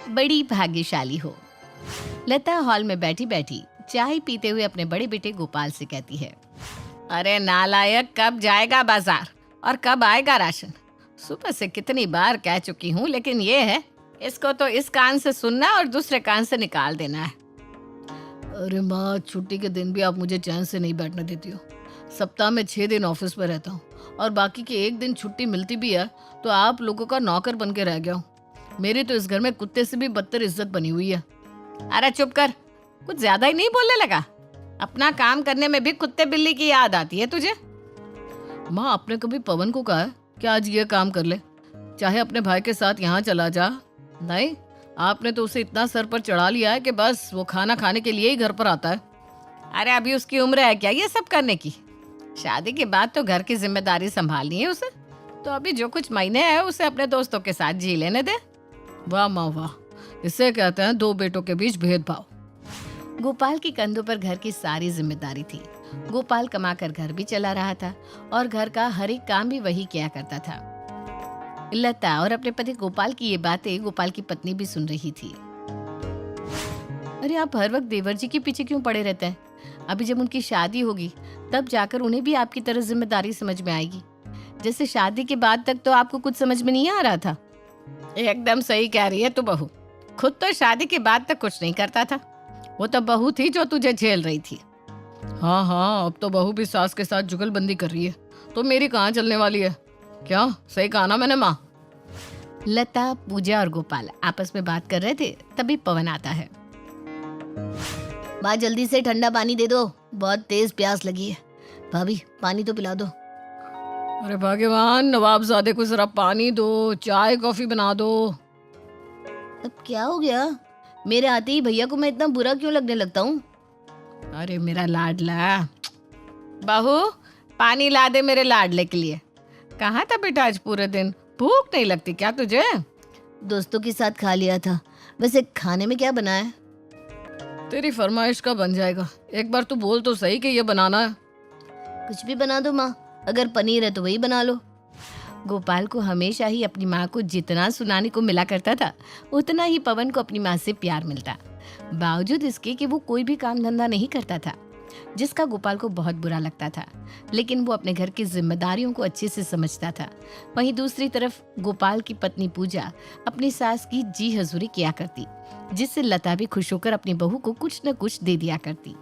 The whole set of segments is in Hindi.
बड़ी भाग्यशाली हो। लता हॉल में बैठी बैठी चाय पीते हुए अपने बड़े बेटे गोपाल से कहती है, अरे नालायक, कब जाएगा बाजार और कब आएगा राशन? सुबह से कितनी बार कह चुकी हूँ, लेकिन ये है, इसको तो इस कान से सुनना और दूसरे कान से निकाल देना है। अरे माँ, छुट्टी के दिन भी आप मुझे चैन से नहीं बैठने देती हो। सप्ताह में 6 दिन ऑफिस में रहता हूँ और बाकी के 1 दिन छुट्टी मिलती भी है तो आप लोगों का नौकर बन के रह गया हूँ। मेरी तो इस घर में कुत्ते से भी बदतर इज्जत बनी हुई है। अरे चुप कर, कुछ ज्यादा ही नहीं बोलने लगा? अपना काम करने में भी कुत्ते बिल्ली की याद आती है तुझे? माँ, आपने कभी पवन को कहा है कि आज ये काम कर ले, चाहे अपने भाई के साथ यहाँ चला जा? नहीं, आपने तो उसे इतना सर पर चढ़ा लिया है कि बस वो खाना खाने के लिए ही घर पर आता है। अरे अभी उसकी उम्र है क्या ये सब करने की? शादी के बाद तो घर की जिम्मेदारी संभालनी है उसे, तो अभी जो कुछ महीने हैं उसे अपने दोस्तों के साथ जी लेने दे। वाह माँ वाह, इसे कहते हैं 2 बेटों के बीच भेदभाव। गोपाल के कंधों पर घर की सारी जिम्मेदारी थी। गोपाल कमाकर घर भी चला रहा था और घर का हर एक काम भी वही किया करता था। लता और अपने पति गोपाल की ये बातें गोपाल की पत्नी भी सुन रही थी। अरे आप हर वक्त देवर जी के पीछे क्यों पड़े रहते हैं? अभी जब उनकी शादी होगी तब जाकर उन्हें भी आपकी तरह जिम्मेदारी समझ में आएगी। जैसे शादी के बाद तक तो आपको कुछ समझ में नहीं आ रहा था। एकदम सही कह रही है तू बहू, खुद तो शादी के बाद तक कुछ नहीं करता था, वो तो बहू थी जो तुझे झेल रही थी। हाँ हाँ, अब तो बहू भी सास के साथ जुगलबंदी कर रही है, तो मेरी कहाँ चलने वाली है? क्या सही कहा ना मैंने माँ? लता, पूजा और गोपाल आपस में बात कर रहे थे, तभी पवन आता है। माँ, जल्दी से ठंडा पानी दे दो, बहुत तेज प्यास लगी है। भाभी, पानी तो पिला दो। अरे भगवान, नवाबजादे को जरा पानी दो, चाय कॉफी बना दो। अब क्या हो गया? मेरे आते ही भैया को मैं इतना बुरा क्यों लगने लगता हूँ? अरे मेरा लाडला, बहू पानी ला दे मेरे लाडले के लिए। कहाँ था बेटा आज पूरे दिन? भूख नहीं लगती क्या तुझे? दोस्तों के साथ खा लिया था। वैसे खाने में क्या बना है? तेरी फरमाइश का बन जाएगा, एक बार तू बोल तो सही कि ये बनाना है। कुछ भी बना दो माँ, अगर पनीर है तो वही बना लो। गोपाल को हमेशा ही अपनी माँ को जितना सुनाने को मिला करता था, उतना ही पवन को अपनी माँ से प्यार मिलता, बावजूद इसके कि वो कोई भी काम धंधा नहीं करता था, जिसका गोपाल को बहुत बुरा लगता था। लेकिन वो अपने घर की जिम्मेदारियों को अच्छे से समझता था। वहीं दूसरी तरफ गोपाल की पत्नी पूजा अपनी सास की जी हजूरी किया करती, जिससे लता भी खुश होकर अपनी बहू को कुछ न कुछ दे दिया करती।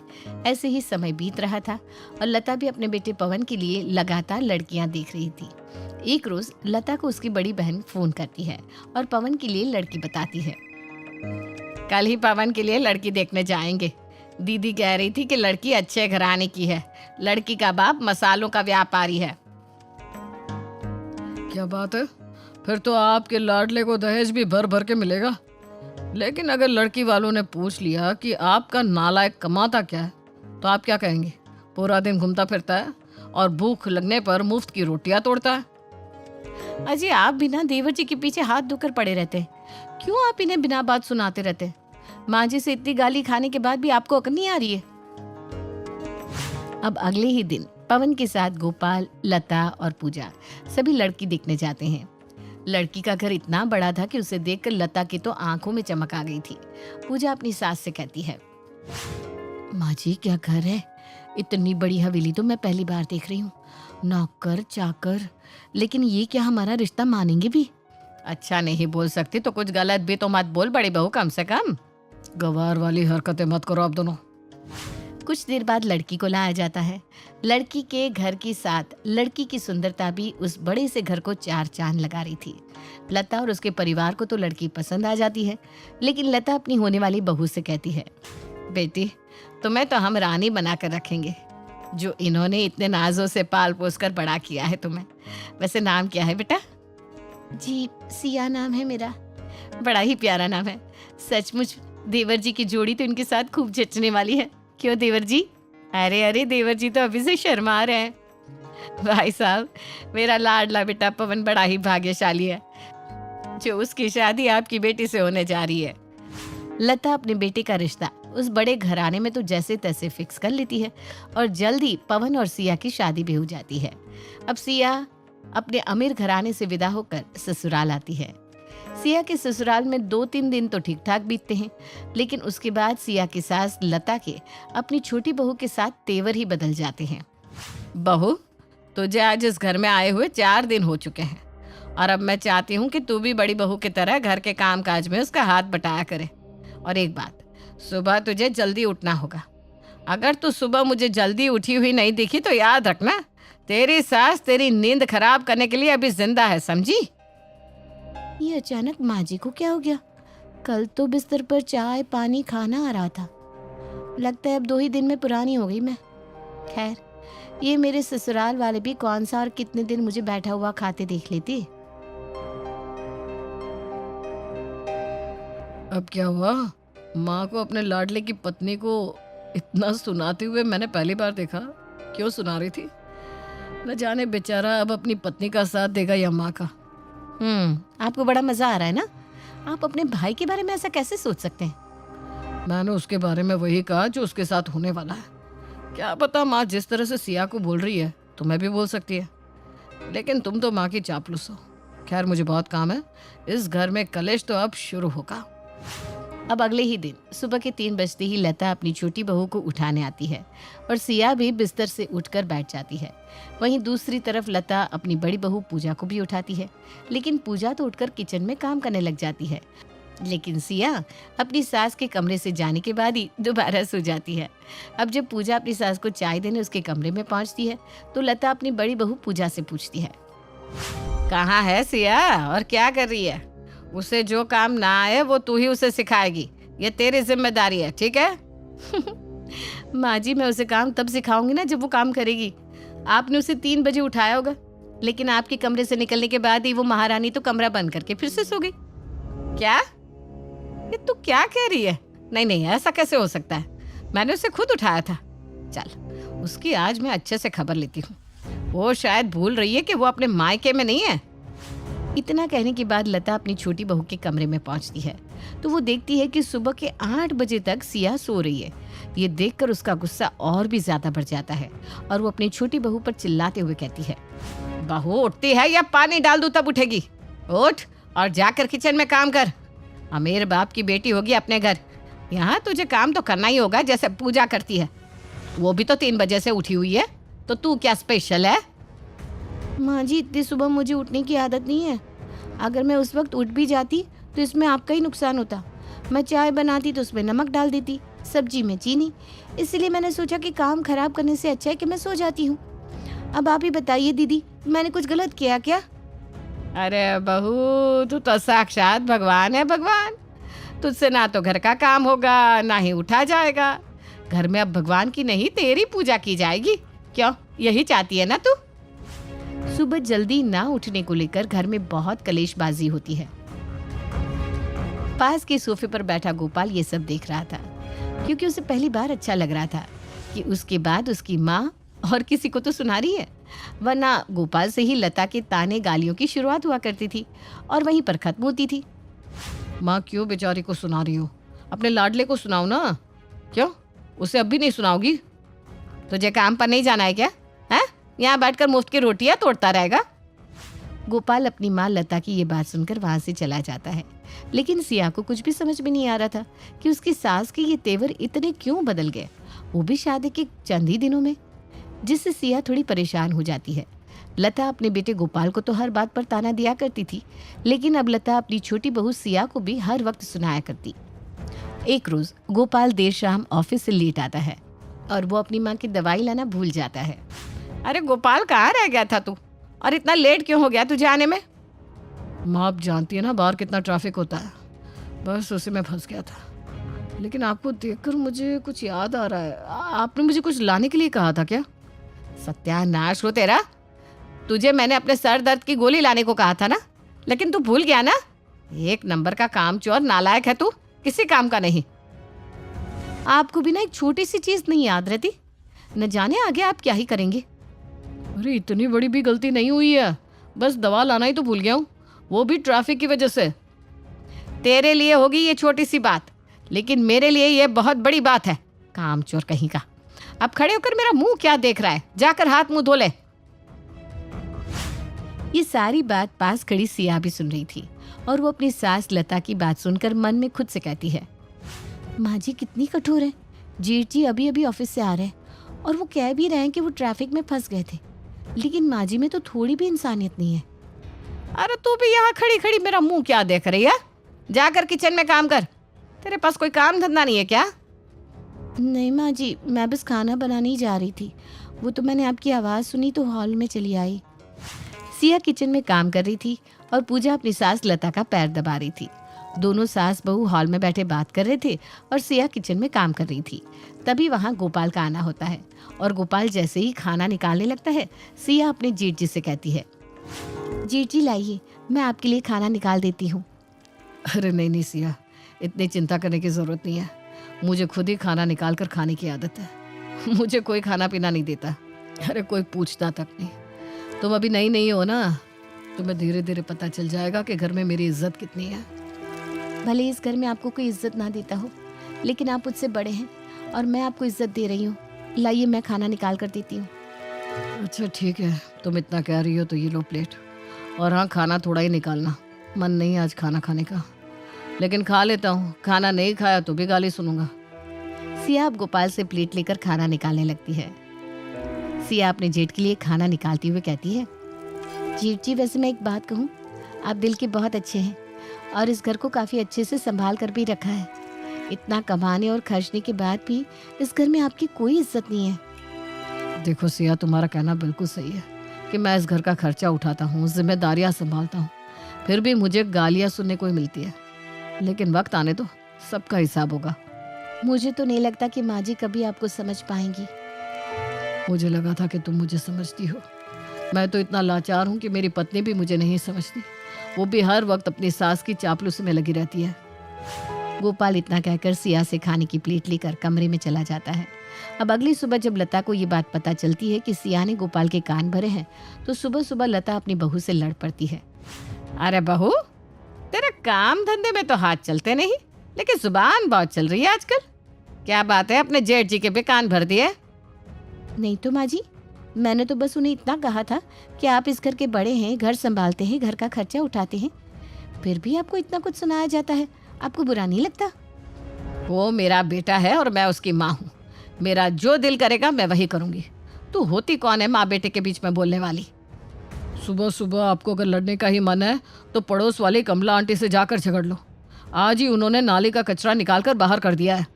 ऐसे ही समय बीत रहा था और लता भी अपने बेटे पवन के लिए लगातार लड़कियां देख रही थी। एक रोज लता को उसकी बड़ी बहन फोन करती है और पवन के लिए लड़की बताती है। कल ही पवन के लिए लड़की देखने जाएंगे। दीदी कह रही थी कि लड़की अच्छे घराने की है, लड़की का बाप मसालों का व्यापारी है। क्या बात है, फिर तो आपके लाडले को दहेज भी भर भर के मिलेगा। लेकिन अगर लड़की वालों ने पूछ लिया कि आपका नालायक कमाता क्या है, तो आप क्या कहेंगे? पूरा दिन घूमता फिरता है और भूख लगने पर मुफ्त की रोटियां तोड़ता है। अजय, आप बिना देवर जी के पीछे हाथ धोकर पड़े रहते हैं। क्यों आप इन्हें बिना बात सुनाते रहते हैं? माँ जी से इतनी गाली खाने के बाद भी आपको अकल नहीं आ रही है? अब अगले ही दिन पवन के साथ गोपाल, लता और पूजा सभी लड़की देखने जाते हैं। लड़की का घर इतना बड़ा था कि उसे देखकर लता की तो आंखों में चमक आ गई थी। पूजा अपनी सास से कहती है, माँ जी क्या घर है, इतनी बड़ी हवेली तो मैं पहली बार देख रही हूँ। नौकर चाकर, लेकिन ये क्या हमारा रिश्ता मानेंगे भी? अच्छा नहीं बोल सकती तो कुछ गलत भी तो मत बोल बड़ी बहू, कम से कम गवार वाली हरकतें मत करो आप दोनों। कुछ देर बाद लड़की को लाया जाता है। लड़की के घर के साथ लड़की की सुंदरता भी उस बड़े से घर को 4 चांद लगा रही थी। लता और उसके परिवार को तो लड़की पसंद आ जाती है, लेकिन लता अपनी होने वाली बहू से कहती है, बेटी तुम्हें तो हम रानी बना कर रखेंगे, जो इन्होंने इतने नाजों से पाल पोस कर बड़ा किया है तुम्हें। वैसे नाम क्या है बेटा? जी सिया नाम है मेरा। बड़ा ही प्यारा नाम है। सचमुच देवर जी की जोड़ी तो इनके साथ खूब जचने वाली है। क्यों देवर जी? अरे अरे, देवर जी तो अभी से शर्मा रहे हैं। भाई साहब, मेरा लाडला बेटा पवन बड़ा ही भाग्यशाली है जो उसकी शादी आपकी बेटी से होने जा रही है। लता अपने बेटे का रिश्ता उस बड़े घराने में तो जैसे तैसे फिक्स कर लेती है और जल्दी पवन और सिया की शादी भी हो जाती है। अब सिया अपने अमीर घराने से विदा होकर ससुराल आती है। सिया के ससुराल में 2-3 दिन तो ठीक ठाक बीतते हैं, लेकिन उसके बाद सिया की सास लता के अपनी छोटी बहू के साथ तेवर ही बदल जाते हैं। बहू, तुझे आज इस घर में आए हुए 4 दिन हो चुके हैं और अब मैं चाहती हूँ कि तू भी बड़ी बहू की तरह घर के काम काज में उसका हाथ बटाया करे। और एक बात, सुबह तुझे जल्दी उठना होगा। अगर तू सुबह मुझे जल्दी उठी हुई नहीं दिखी तो याद रखना, तेरी सास तेरी नींद खराब करने के लिए अभी जिंदा है, समझी? ये अचानक माँ जी को क्या हो गया? कल तो बिस्तर पर चाय पानी खाना आ रहा था। लगता है अब 2 ही दिन में पुरानी हो गई मैं। खैर, ये मेरे ससुराल वाले भी कौन सा और कितने दिन मुझे बैठा हुआ खाते देख लेते। अब क्या हुआ? माँ को अपने लाडले की पत्नी को इतना सुनाते हुए मैंने पहली बार देखा। क्यों सुना रही थी? न जाने बेचारा अब अपनी पत्नी का साथ देगा या माँ का। आपको बड़ा मजा आ रहा है ना? आप अपने भाई के बारे में ऐसा कैसे सोच सकते हैं? मैंने उसके बारे में वही कहा जो उसके साथ होने वाला है। क्या पता माँ जिस तरह से सिया को बोल रही है तुम्हें भी बोल सकती है, लेकिन तुम तो माँ की चापलूस हो। खैर, मुझे बहुत काम है। इस घर में कलेश तो अब शुरू होगा। अब अगले ही दिन सुबह के 3 बजते ही लता अपनी छोटी बहू को उठाने आती है और सिया भी बिस्तर से उठकर बैठ जाती है। वहीं दूसरी तरफ लता अपनी बड़ी बहू पूजा को भी उठाती है, लेकिन पूजा तो उठकर किचन में काम करने लग जाती है। लेकिन सिया अपनी सास के कमरे से जाने के बाद ही दोबारा सो जाती है। अब जब पूजा अपनी सास को चाय देने उसके कमरे में पहुंचती है तो लता अपनी बड़ी बहू पूजा से पूछती है, कहाँ है सिया और क्या कर रही है? उसे जो काम ना आए वो तू ही उसे सिखाएगी, ये तेरी जिम्मेदारी है, ठीक है? माँ जी, मैं उसे काम तब सिखाऊंगी ना जब वो काम करेगी। आपने उसे 3 बजे उठाया होगा, लेकिन आपके कमरे से निकलने के बाद ही वो महारानी तो कमरा बंद करके फिर से सो गई। क्या? ये तू क्या कह रही है? नहीं नहीं, ऐसा कैसे हो सकता है? मैंने उसे खुद उठाया था। चल, उसकी आज मैं अच्छे से खबर लेती हूँ। वो शायद भूल रही है कि वो अपने मायके में नहीं है। इतना कहने के बाद लता अपनी छोटी बहू के कमरे में पहुंचती है तो वो देखती है कि सुबह के 8 बजे तक सिया सो रही है। ये देखकर उसका गुस्सा और भी ज्यादा बढ़ जाता है और वो अपनी छोटी बहू पर चिल्लाते हुए कहती है, बहू उठती है या पानी डाल दूं तब उठेगी? उठ और जाकर किचन में काम कर। अमीर बाप की बेटी होगी अपने घर, यहाँ तुझे काम तो करना ही होगा जैसे पूजा करती है। वो भी तो 3 बजे से उठी हुई है, तो तू क्या स्पेशल है? माँ जी, इतनी सुबह मुझे उठने की आदत नहीं है। अगर मैं उस वक्त उठ भी जाती तो इसमें आपका ही नुकसान होता। मैं चाय बनाती तो उसमें नमक डाल देती, सब्जी में चीनी। इसलिए मैंने सोचा कि काम खराब करने से अच्छा है कि मैं सो जाती हूँ। अब आप ही बताइए दीदी, मैंने कुछ गलत किया क्या? अरे बहू, तू तो साक्षात भगवान है। भगवान, तुझसे ना तो घर का काम होगा ना ही उठा जाएगा। घर में अब भगवान की नहीं तेरी पूजा की जाएगी। क्यों, यही चाहती है ना तू? सुबह जल्दी ना उठने को लेकर घर में बहुत कलेशबाजी होती है। पास के सोफे पर बैठा गोपाल ये सब देख रहा था, क्योंकि उसे पहली बार अच्छा लग रहा था कि उसके बाद उसकी माँ और किसी को तो सुना रही है, वरना गोपाल से ही लता के ताने गालियों की शुरुआत हुआ करती थी और वहीं पर खत्म होती थी। माँ, क्यों बेचारी को सुना रही हो? अपने लाडले को सुनाओ ना। क्यों, उसे अब भी नहीं सुनाओगी? तुझे काम पर नहीं जाना है क्या? है, यहाँ बैठकर मुफ्त की रोटियां तोड़ता रहेगा। गोपाल अपनी माँ लता की ये बात सुनकर वहां से चला जाता है, लेकिन सिया को कुछ भी समझ में नहीं आ रहा था कि उसकी सास के ये तेवर इतने क्यों बदल गए, वो भी शादी के चंद ही दिनों में, जिससे सिया थोड़ी परेशान हो जाती है। लता अपने बेटे गोपाल को तो हर बात पर ताना दिया करती थी, लेकिन अब लता अपनी छोटी बहू सिया को भी हर वक्त सुनाया करती। एक रोज गोपाल देर शाम ऑफिस से लेट आता है और वो अपनी माँ की दवाई लाना भूल जाता है। अरे गोपाल, कहाँ रह गया था तू और इतना लेट क्यों हो गया तुझे आने में? माँ, आप जानती है ना बाहर कितना ट्रैफिक होता है, बस उसी में फंस गया था। लेकिन आपको देखकर मुझे कुछ याद आ रहा है। आपने मुझे कुछ लाने के लिए कहा था क्या? सत्यानाश हो तेरा, तुझे मैंने अपने सर दर्द की गोली लाने को कहा था ना, लेकिन तू भूल गया ना। 1 नंबर का कामचोर नालायक है तू, किसी काम का नहीं। आपको भी ना एक छोटी सी चीज नहीं याद रहती, न जाने आगे आप क्या ही करेंगे। अरे इतनी बड़ी भी गलती नहीं हुई है, बस दवा लाना ही तो भूल गया हूँ, वो भी ट्रैफिक की वजह से। तेरे लिए होगी ये छोटी सी बात, लेकिन मेरे लिए ये बहुत बड़ी बात है। कामचोर कहीं का। अब खड़े होकर मेरा मुंह क्या देख रहा है? जाकर हाथ मुंह धो ले। ये सारी बात पास खड़ी सिया भी सुन रही थी और वो अपनी सास लता की बात सुनकर मन में खुद से कहती है, माँ जी कितनी कठोर है। जेठ जी अभी अभी ऑफिस से आ रहे हैं और वो कह भी रहे हैं कि वो ट्रैफिक में फंस गए थे, लेकिन माँ जी में तो थोड़ी भी इंसानियत नहीं है। अरे तू भी यहाँ खड़ी खड़ी मेरा मुंह क्या देख रही है? जाकर किचन में काम कर। तेरे पास कोई काम धंधा नहीं है क्या? नहीं माँ जी, मैं बस खाना बनाने ही जा रही थी। वो तो मैंने आपकी आवाज़ सुनी तो हॉल में चली आई। सिया किचन में काम कर रही थी और पूजा अपनी सास लता का पैर दबा रही थी। दोनों सास बहू हॉल में बैठे बात कर रहे थे और सिया किचन में काम कर रही थी। तभी वहाँ गोपाल का आना होता है और गोपाल जैसे ही खाना निकालने लगता है, सिया अपने जेठ जी से कहती है, जेठ जी लाइए, मैं आपके लिए खाना निकाल देती हूँ। अरे नहीं सिया, इतनी चिंता करने की ज़रूरत नहीं है। मुझे खुद ही खाना निकाल कर खाने की आदत है। मुझे कोई खाना पीना नहीं देता। अरे कोई पूछता तक नहीं। तुम अभी नई हो ना, तुम्हें धीरे धीरे पता चल जाएगा कि घर में मेरी इज्जत कितनी है। भले इस घर में आपको कोई इज्जत ना देता हो, लेकिन आप मुझसे बड़े हैं और मैं आपको इज्जत दे रही हूँ। लाइए, मैं खाना निकाल कर देती हूँ। अच्छा ठीक है, तुम इतना कह रही हो तो ये लो प्लेट। और हाँ, खाना थोड़ा ही निकालना, मन नहीं आज खाना खाने का, लेकिन खा लेता हूँ। खाना नहीं खाया तो भी गाली सुनूंगा। सिया अब गोपाल से प्लेट लेकर खाना निकालने लगती है। सिया अपने जेठ के लिए खाना निकालती हुए कहती है, जेठ जी वैसे मैं एक बात कहूँ, आप दिल के बहुत अच्छे हैं और इस घर को काफ़ी अच्छे से संभाल कर भी रखा है। इतना कमाने और खर्चने के बाद भी इस घर में आपकी कोई इज्जत नहीं है। देखो सिया, तुम्हारा कहना बिल्कुल सही है कि मैं इस घर का खर्चा उठाता हूँ, जिम्मेदारियाँ संभालता हूँ, फिर भी मुझे गालियाँ सुनने को ही मिलती है। लेकिन वक्त आने दो, सबका हिसाब होगा। मुझे तो नहीं लगता कि माँ जी कभी आपको समझ पाएंगी। मुझे लगा था कि तुम मुझे समझती हो। मैं तो इतना लाचार हूँ कि मेरी पत्नी भी मुझे नहीं समझती। वो भी हर वक्त अपनी सास की चापलूसी में लगी रहती है। गोपाल इतना कहकर सिया से खाने की प्लेट लेकर कमरे में चला जाता है। अब अगली सुबह जब लता को ये बात पता चलती है कि सिया ने गोपाल के कान भरे हैं, तो सुबह सुबह लता अपनी बहू से लड़ पड़ती है। अरे बहू, तेरे काम धंधे में तो हाथ चलते नहीं, लेकिन जुबान बहुत चल रही है आजकल। क्या बात है, अपने जेठ जी के भी कान भर दिए? नहीं तो माँ जी, मैंने तो बस उन्हें इतना कहा था कि आप इस घर के बड़े हैं, घर संभालते हैं, घर का खर्चा उठाते हैं, फिर भी आपको इतना कुछ सुनाया जाता है। आपको बुरा नहीं लगता? वो मेरा बेटा है और मैं उसकी माँ हूँ। मेरा जो दिल करेगा मैं वही करूँगी। तू होती कौन है माँ बेटे के बीच में बोलने वाली? सुबह सुबह आपको अगर लड़ने का ही मन है तो पड़ोस वाली कमला आंटी से जाकर झगड़ लो। आज ही उन्होंने नाली का कचरा निकाल कर बाहर कर दिया है।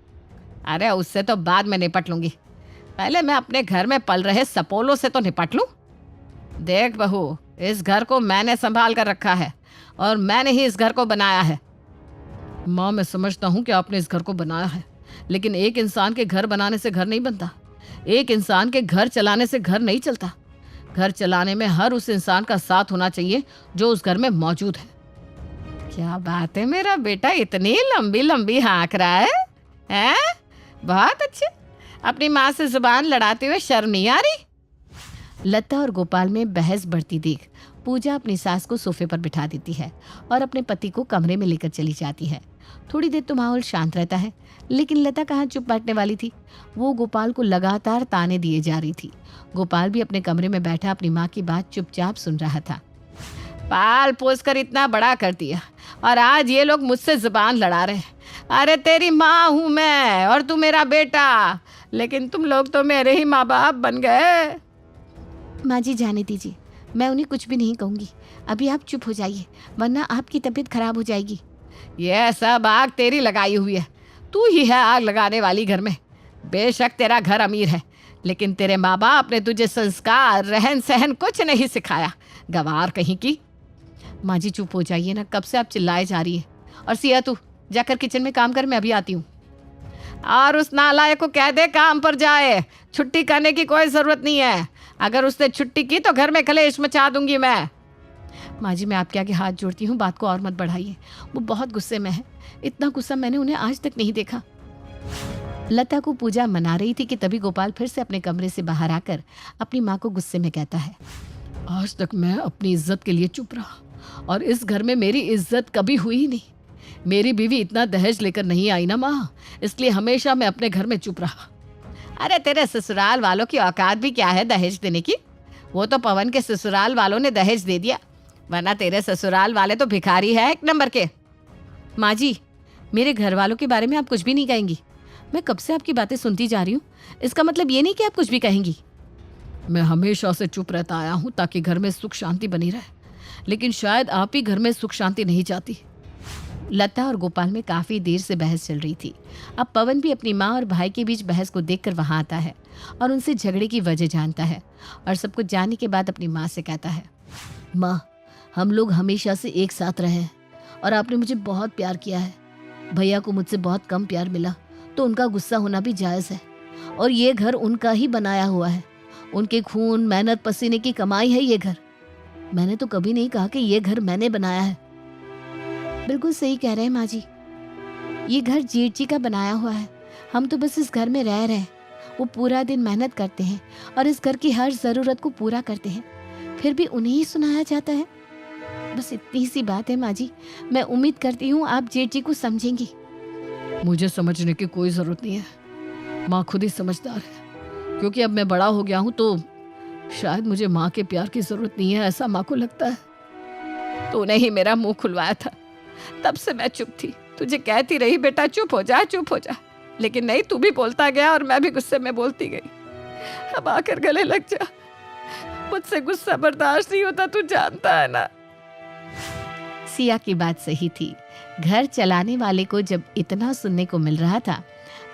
अरे उससे तो बाद में निपट लूँगी, पहले मैं अपने घर में पल रहे सपोलों से तो निपट लूँ। देख बहू, इस घर को मैंने संभाल कर रखा है और मैंने ही इस घर को बनाया है। माँ, मैं समझता हूँ कि आपने इस घर को बनाया है, लेकिन एक इंसान के घर बनाने से घर नहीं बनता। एक इंसान के घर चलाने से घर नहीं चलता। घर चलाने में हर उस इंसान का साथ होना चाहिए जो उस घर में मौजूद है। क्या बात है, मेरा बेटा इतनी लंबी लंबी हाँक रहा है, हैं? बहुत अच्छे। अपनी माँ से जुबान लड़ाते हुए शर्म नहीं आ रही? लता और गोपाल में बहस बढ़ती देख पूजा अपनी सास को सोफे पर बिठा देती है और अपने पति को कमरे में लेकर चली जाती है। थोड़ी देर तो माहौल शांत रहता है, लेकिन लता कहाँ चुप बैठने वाली थी। वो गोपाल को लगातार ताने दिए जा रही थी। गोपाल भी अपने कमरे में बैठा अपनी माँ की बात चुपचाप सुन रहा था। पाल पोस कर इतना बड़ा कर दिया और आज ये लोग मुझसे जुबान लड़ा रहे हैं। अरे तेरी माँ हूँ मैं और तू मेरा बेटा, लेकिन तुम लोग तो मेरे ही माँ बाप बन गए। माँ जी जाने दीजिए, मैं उन्हें कुछ भी नहीं कहूँगी। अभी आप चुप हो जाइए, वरना आपकी तबीयत खराब हो जाएगी। यह सब आग तेरी लगाई हुई है। तू ही है आग लगाने वाली घर में। बेशक तेरा घर अमीर है, लेकिन तेरे माँ बाप ने तुझे संस्कार, रहन सहन कुछ नहीं सिखाया। गवार कहीं की। माँ जी चुप हो जाइए ना, कब से आप चिल्लाए जा रही है। और सिया, तू जाकर किचन में काम कर, मैं अभी आती हूँ। और उस नालायक को कह दे काम पर जाए, छुट्टी करने की कोई ज़रूरत नहीं है। अगर उसने छुट्टी की तो घर में कलेश मचा दूंगी मैं। माँ जी, मैं आपके आगे हाथ जोड़ती हूँ, बात को और मत बढ़ाइए। वो बहुत गुस्से में है। इतना गुस्सा मैंने उन्हें आज तक नहीं देखा। लता को पूजा मना रही थी कि तभी गोपाल फिर से अपने कमरे से बाहर आकर अपनी माँ को गुस्से में कहता है, आज तक मैं अपनी इज्जत के लिए चुप रहा और इस घर में मेरी इज्जत कभी हुई ही नहीं। मेरी बीवी इतना दहेज लेकर नहीं आई ना माँ, इसलिए हमेशा मैं अपने घर में चुप रहा। अरे तेरे ससुराल वालों की औकात भी क्या है दहेज देने की? वो तो पवन के ससुराल वालों ने दहेज दे दिया। वरना तेरे ससुराल वाले तो भिखारी है एक नंबर के। माँ जी, मेरे घर वालों के बारे में आप कुछ भी नहीं कहेंगी। मैं कब से आपकी बातें सुनती जा रही हूँ, इसका मतलब ये नहीं कि आप कुछ भी कहेंगी। मैं हमेशा से चुप रहता आया हूँ ताकि घर में सुख शांति बनी रहे, लेकिन शायद आप ही घर में सुख शांति नहीं चाहती। लता और गोपाल में काफी देर से बहस चल रही थी। अब पवन भी अपनी माँ और भाई के बीच बहस को देखकर वहां आता है और उनसे झगड़े की वजह जानता है और सब कुछ जानने के बाद अपनी माँ से कहता है, माँ, हम लोग हमेशा से एक साथ रहे हैं और आपने मुझे बहुत प्यार किया है। भैया को मुझसे बहुत कम प्यार मिला तो उनका गुस्सा होना भी जायज़ है, और ये घर उनका ही बनाया हुआ है। उनके खून, मेहनत, पसीने की कमाई है ये घर। मैंने तो कभी नहीं कहा कि ये घर मैंने बनाया है। बिल्कुल सही कह रहे हैं माँ जी, ये घर जेठ जी का बनाया हुआ है। हम तो बस इस घर में रह रहे हैं। वो पूरा दिन मेहनत करते हैं और इस घर की हर जरूरत को पूरा करते हैं, फिर भी उन्हें ही सुनाया जाता है। बस इतनी सी बात है माँ जी। मैं उम्मीद करती हूँ आप जेठ जी को समझेंगी। मुझे समझने की कोई जरूरत नहीं है, माँ खुद ही समझदार है। क्योंकि अब मैं बड़ा हो गया हूँ तो शायद मुझे माँ के प्यार की जरूरत नहीं है, ऐसा माँ को लगता है। तूने ही मेरा मुंह खुलवाया था, तब से मैं चुप थी। तुझे कहती रही बेटा चुप हो जा, चुप हो जा, लेकिन नहीं, तू भी बोलता गया और मैं भी गुस्से में बोलती गई। अब आकर गले लग जा, मुझसे गुस्सा बर्दाश्त नहीं होता, तू जानता है ना। सिया की बात सही थी। घर चलाने वाले को जब इतना सुनने को मिल रहा था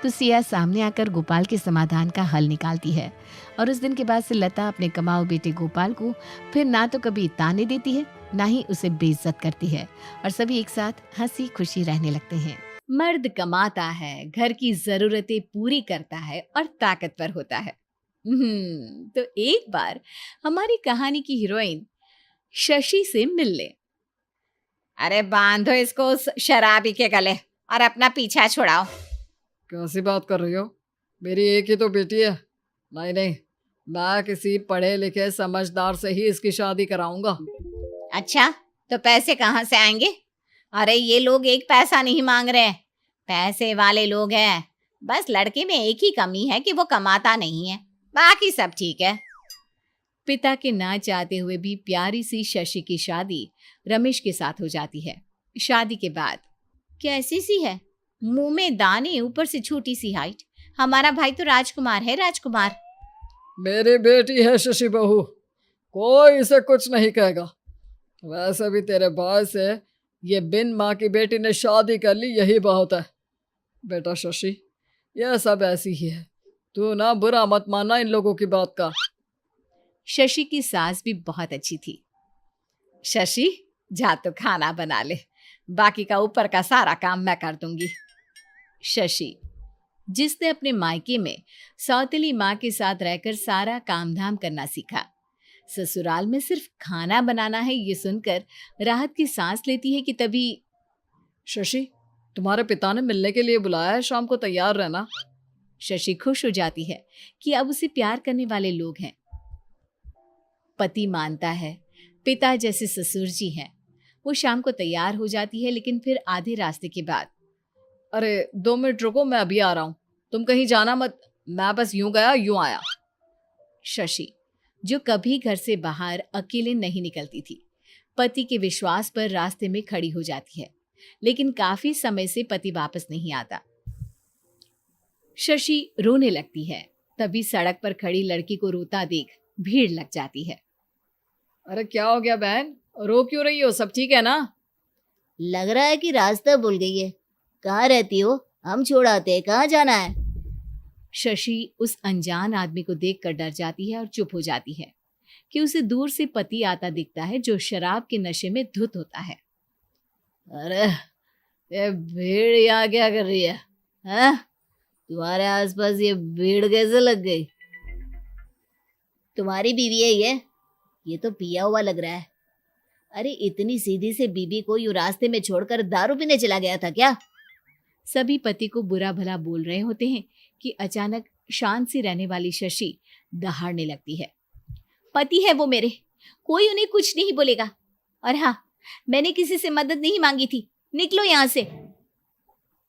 तो सिया सामने आकर गोपाल के समाधान का हल निकालती है और उस दिन के बाद से लता अपने कमाऊ बेटे गोपाल को फिर ना तो कभी ताने देती है, ना ही उसे बेइज्जत करती है और सभी एक साथ हंसी खुशी रहने लगते हैं। मर्द कमाता है, घर की जरूरतें पूरी करता है और ताकतवर होता है। तो एक बार हमारी कहानी की हीरोइन शशि से मिल ले। अरे बांधो इसको उस शराबी के गले और अपना पीछा छुड़ाओ। कैसी बात कर रही हो? मेरी एक ही तो बेटी है। नहीं नहीं, मैं किसी पढ़े लिखे समझदार से ही इसकी शादी कराऊंगा। अच्छा, तो पैसे कहाँ से आएंगे? अरे ये लोग एक पैसा नहीं मांग रहे, पैसे वाले लोग हैं। बस लड़के में एक ही कमी है कि वो कमाता नहीं है, बाकी सब ठीक है। पिता के ना चाहते हुए भी प्यारी सी शशि की शादी रमेश के साथ हो जाती है। शादी के बाद कैसी सी है, मुंह में दाने, ऊपर से छोटी सी हाइट। हमारा भाई तो राजकुमार है, राजकुमार। मेरी बेटी है शशि बहू, कोई इसे कुछ नहीं कहेगा। वैसे भी तेरे भाई से ये बिन माँ की बेटी ने शादी कर ली, यही बहुत है। बेटा शशि, यह सब ऐसी ही है, तू ना बुरा मत मानना इन लोगों की बात का। शशि की सास भी बहुत अच्छी थी। शशि, जा तो खाना बना ले, बाकी का ऊपर का सारा काम मैं कर दूंगी। शशि, जिसने अपने मायके में सौतेली माँ के साथ रहकर सारा काम धाम करना सीखा, ससुराल में सिर्फ खाना बनाना है ये सुनकर राहत की सांस लेती है कि तभी शशि, तुम्हारे पिता ने मिलने के लिए बुलाया है, शाम को तैयार रहना। शशि खुश हो जाती है कि अब उसे प्यार करने वाले लोग हैं। पति मानता है, पिता जैसे ससुर जी हैं। वो शाम को तैयार हो जाती है, लेकिन फिर आधे रास्ते के बाद, अरे 2 मिनट रुको, मैं अभी आ रहा हूँ, तुम कहीं जाना मत, मैं बस यूं गया यूं आया। शशि, जो कभी घर से बाहर अकेले नहीं निकलती थी, पति के विश्वास पर रास्ते में खड़ी हो जाती है, लेकिन काफी समय से पति वापस नहीं आता। शशि रोने लगती है, तभी सड़क पर खड़ी लड़की को रोता देख भीड़ लग जाती है। अरे क्या हो गया बहन, रो क्यों रही हो? सब ठीक है ना? लग रहा है कि रास्ता भूल गई है। कहाँ रहती हो? हम छोड़ आते हैं, कहाँ जाना है? शशि उस अनजान आदमी को देखकर डर जाती है और चुप हो जाती है कि उसे दूर से पति आता दिखता है जो शराब के नशे में धुत होता है। अरे ये भीड़ यहाँ क्या कर रही है? हाँ? तुम्हारे आसपास ये भीड़ कैसे लग गई? तुम्हारी बीवी है ये तो पिया हुआ लग रहा है। अरे इतनी सीधी से बीबी को यूं रास्ते में छोड़कर दारू पीने चला गया था क्या? सभी पति को बुरा भला बोल रहे होते हैं कि अचानक शांत सी रहने वाली शशि दहाड़ने लगती है। पति है वो मेरे, कोई उन्हें कुछ नहीं बोलेगा। और हाँ, मैंने किसी से मदद नहीं मांगी थी, निकलो यहाँ से।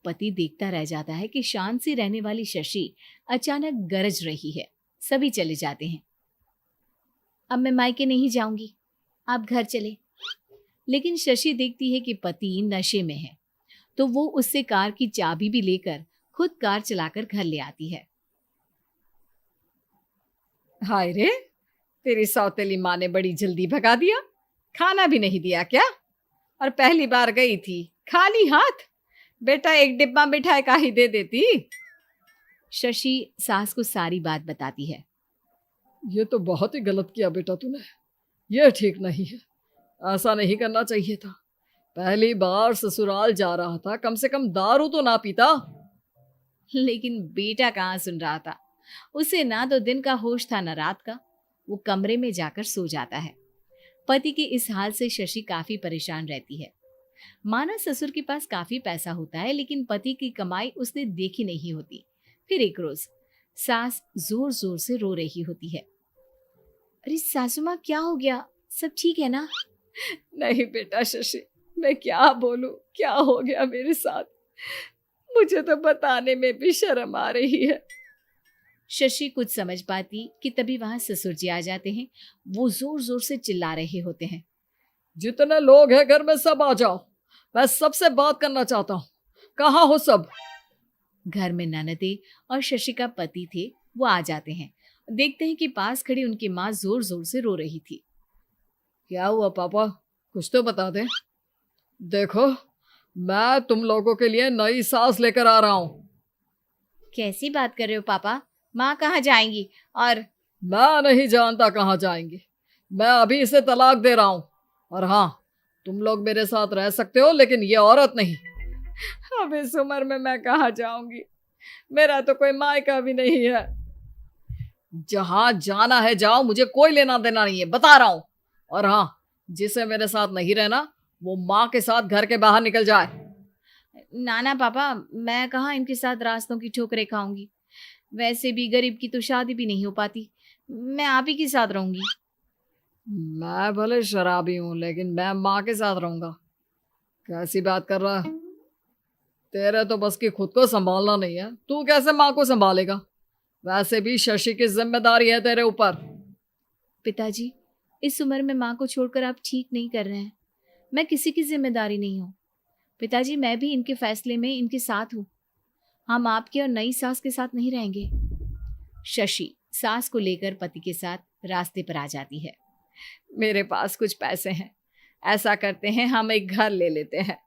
पति देखता रह जाता है कि शांत सी रहने वाली शशि अचानक गरज रही है। सभी चले जाते हैं। अब मैं मायके नहीं जाऊंगी, आप घर चले। लेकिन शशि देखती है कि पति नशे में है, तो वो उससे कार की चाबी भी लेकर खुद कार चलाकर घर ले आती है। हाय रे, तेरी सौतेली माँ ने बड़ी जल्दी भगा दिया। खाना भी नहीं दिया क्या? और पहली बार गई थी खाली हाथ। बेटा एक डिब्बा मिठाई का ही दे देती। शशि सास को सारी बात बताती है। ये तो बहुत ही गलत किया बेटा तूने। ये ठीक नहीं है, ऐसा नहीं करना चाहिए था। पहली बार ससुराल जा रहा था, कम से कम दारू तो ना पीता। लेकिन बेटा कहाँ सुन रहा था। उसे ना तो दिन का होश था, ना रात का। वो कमरे में जाकर सो जाता है। पति के इस हाल से शशि काफी परेशान रहती है। माना ससुर के पास काफी पैसा होता है, लेकिन पति की कमाई उसने देखी नहीं होती। फिर एक रोज सास जोर जोर से रो रही होती है। अरे सासू माँ, क्या हो गया? सब ठीक है ना? नहीं बेटा शशि, मैं क्या बोलूं, क्या हो गया मेरे साथ। मुझे तो बताने में भी शर्म आ रही है। शशि कुछ समझ पाती कि तभी वहां ससुर जी आ जाते हैं। वो जोर जोर से चिल्ला रहे होते हैं। जितने लोग हैं घर में सब आ जाओ, मैं सबसे बात करना चाहता हूँ। कहाँ हो सब? घर में ननदे और शशि का पति थे, वो आ जाते हैं। देखते हैं कि पास खड़ी उनकी माँ जोर जोर से रो रही थी। क्या हुआ पापा, कुछ तो बता दे। देखो, मैं तुम लोगों के लिए नई सास लेकर आ रहा हूँ। कैसी बात कर रहे हो पापा? माँ कहाँ जाएंगी? और मैं नहीं जानता कहाँ जाएंगी। मैं अभी इसे तलाक दे रहा हूँ। और हाँ, तुम लोग मेरे साथ रह सकते हो, लेकिन ये औरत नहीं। अब इस उम्र में मैं कहाँ जाऊंगी? मेरा तो कोई मायका भी नहीं है। जहां जाना है जाओ, मुझे कोई लेना देना नहीं है, बता रहा हूं। और हाँ, जिसे मेरे साथ नहीं रहना वो माँ के साथ घर के बाहर निकल जाए। नाना पापा, मैं कहाँ इनके साथ रास्तों की ठोकरें खाऊंगी। वैसे भी गरीब की तो शादी भी नहीं हो पाती। मैं आप ही के साथ रहूंगी। मैं भले शराबी हूं, लेकिन मैं माँ के साथ रहूंगा। कैसी बात कर रहा है? तेरे तो बस की खुद को संभालना नहीं है, तू कैसे माँ को संभालेगा? वैसे भी शशि की जिम्मेदारी है तेरे ऊपर। पिताजी, इस उम्र में माँ को छोड़कर आप ठीक नहीं कर रहे हैं। मैं किसी की जिम्मेदारी नहीं हूँ। पिताजी, मैं भी इनके फैसले में इनके साथ हूँ। हम आपके और नई सास के साथ नहीं रहेंगे। शशि सास को लेकर पति के साथ रास्ते पर आ जाती है। मेरे पास कुछ पैसे हैं, ऐसा करते हैं हम एक घर ले लेते हैं।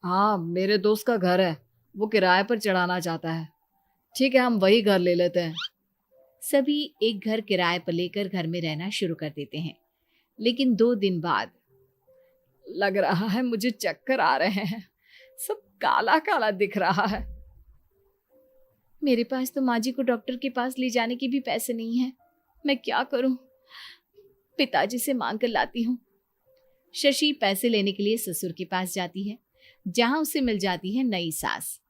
हाँ, मेरे दोस्त का घर है, वो किराए पर चढ़ाना चाहता है। ठीक है, हम वही घर ले लेते हैं। सभी एक घर किराए पर लेकर घर में रहना शुरू कर देते हैं। लेकिन 2 दिन बाद लग रहा है मुझे चक्कर आ रहे हैं, सब काला काला दिख रहा है। मेरे पास तो माँ जी को डॉक्टर के पास ले जाने के भी पैसे नहीं हैं। मैं क्या करूं? पिताजी से मांग कर लाती हूँ। शशि पैसे लेने के लिए ससुर के पास जाती है, जहां उसे मिल जाती है नई सास।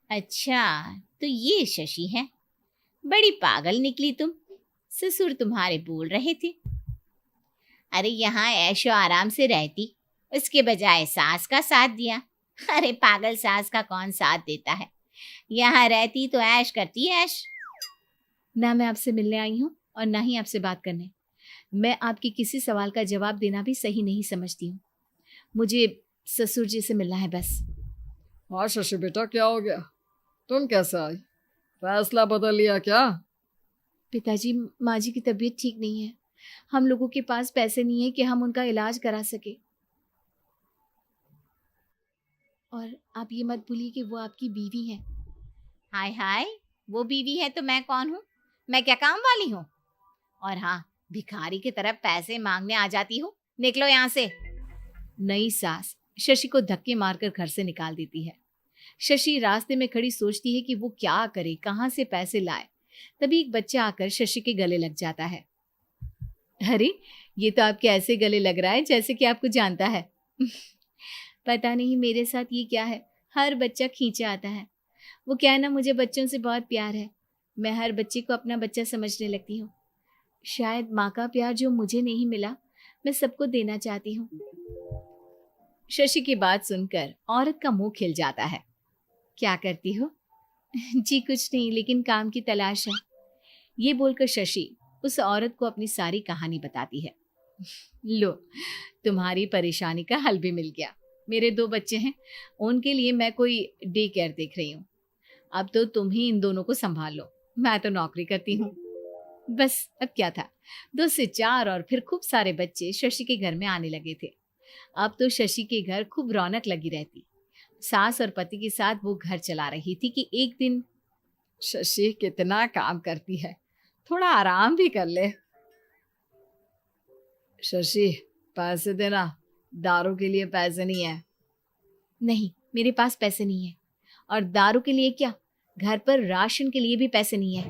अच्छा, तो ये शशि है? बड़ी पागल निकली तुम। ससुर तुम्हारे बोल रहे थे, अरे यहाँ ऐशो आराम से रहती, उसके बजाय सास का साथ दिया। अरे पागल सास का कौन साथ देता है? यहाँ रहती तो ऐश करती ऐश। ना मैं आपसे मिलने आई हूँ और ना ही आपसे बात करने। मैं आपके किसी सवाल का जवाब देना भी सही नहीं समझती हूँ। मुझे ससुर जी से मिलना है बस। हाँ शशि बेटा, क्या हो गया? तुम कैसे आई? फैसला बदल लिया क्या? पिताजी, माँ जी की तबीयत ठीक नहीं है। हम लोगों के पास पैसे नहीं है कि हम उनका इलाज करा सके। और आप ये मत भूलिए कि वो आपकी बीवी है। हाय हाय, वो बीवी है तो मैं कौन हूँ? मैं क्या काम वाली हूँ? और हाँ, भिखारी की तरफ पैसे मांगने आ जाती हूँ। निकलो यहाँ से। नई सास शशि को धक्के मारकर घर से निकाल देती है। शशि रास्ते में खड़ी सोचती है कि वो क्या करे, कहाँ से पैसे लाए। तभी एक बच्चा आकर शशि के गले लग जाता है। अरे, ये तो आपके ऐसे गले लग रहा है जैसे कि आपको जानता है। पता नहीं मेरे साथ ये क्या है, हर बच्चा खींचे आता है। वो क्या है ना, मुझे बच्चों से बहुत प्यार है। मैं हर बच्चे को अपना बच्चा समझने लगती हूँ। शायद माँ का प्यार जो मुझे नहीं मिला, मैं सबको देना चाहती हूँ। शशि की बात सुनकर औरत का मुंह खिल जाता है। क्या करती हो? जी कुछ नहीं, लेकिन काम की तलाश है। ये बोलकर शशि उस औरत को अपनी सारी कहानी बताती है। लो, तुम्हारी परेशानी का हल भी मिल गया। मेरे 2 बच्चे हैं, उनके लिए मैं कोई डे केयर देख रही हूँ। अब तो तुम ही इन दोनों को संभाल लो, मैं तो नौकरी करती हूँ। बस अब क्या था, 2 से 4 और फिर खूब सारे बच्चे शशि के घर में आने लगे थे। अब तो शशि के घर खूब रौनक लगी रहती। सास और पति के साथ वो घर चला रही थी कि एक दिन, शशि कितना काम करती है, थोड़ा आराम भी कर ले। शशि, पैसे देना, दारू के लिए पैसे नहीं है। नहीं, मेरे पास पैसे नहीं है। और दारू के लिए क्या, घर पर राशन के लिए भी पैसे नहीं है।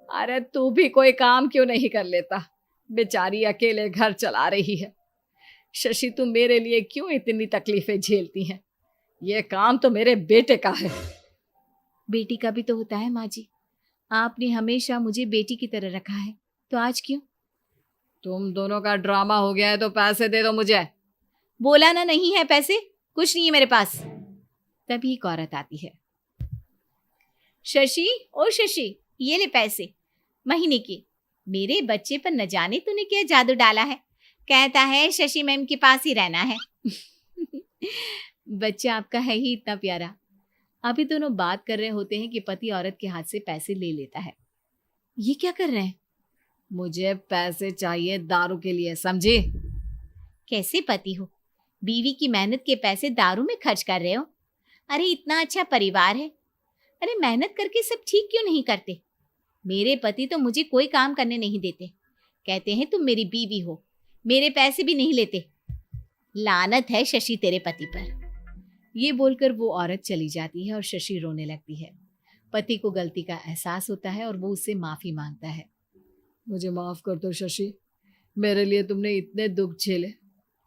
अरे तू भी कोई काम क्यों नहीं कर लेता? बेचारी अकेले घर चला रही है। शशि, तू मेरे लिए क्यों इतनी तकलीफें झेलती हैं? ये काम तो मेरे बेटे का है। बेटी का भी तो होता है माँ जी। आपने हमेशा मुझे बेटी की तरह रखा है, तो आज क्यों? तुम दोनों का ड्रामा हो गया है तो पैसे दे दो मुझे। बोला ना, नहीं है पैसे, कुछ नहीं है मेरे पास। तभी एक औरत आती है। शशि, ओ शशि, ये ले पैसे महीने के। मेरे बच्चे पर न जाने तूने क्या जादू डाला है। कहता है शशि मैम के पास ही रहना है। बच्चा आपका है ही इतना प्यारा। अभी दोनों बात कर रहे होते हैं कि पति औरत के हाथ से पैसे ले लेता है। ये क्या कर रहे हैं? मुझे पैसे चाहिए दारू के लिए, समझी? कैसे पति हो, बीवी की मेहनत के पैसे दारू में खर्च कर रहे हो? अरे इतना अच्छा परिवार है, अरे मेहनत करके सब ठीक क्यों नहीं करते? मेरे पति तो मुझे कोई काम करने नहीं देते, कहते हैं तुम मेरी बीवी हो, मेरे पैसे भी नहीं लेते। लानत है शशि तेरे पति पर। ये बोलकर वो औरत चली जाती है और शशि रोने लगती है। पति को गलती का एहसास होता है और वो उससे माफी मांगता है। मुझे माफ कर दो शशि, मेरे लिए तुमने इतने दुख झेले,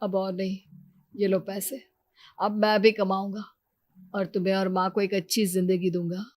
अब और नहीं। ये लो पैसे, अब मैं भी कमाऊंगा और तुम्हें और माँ को एक अच्छी जिंदगी दूंगा।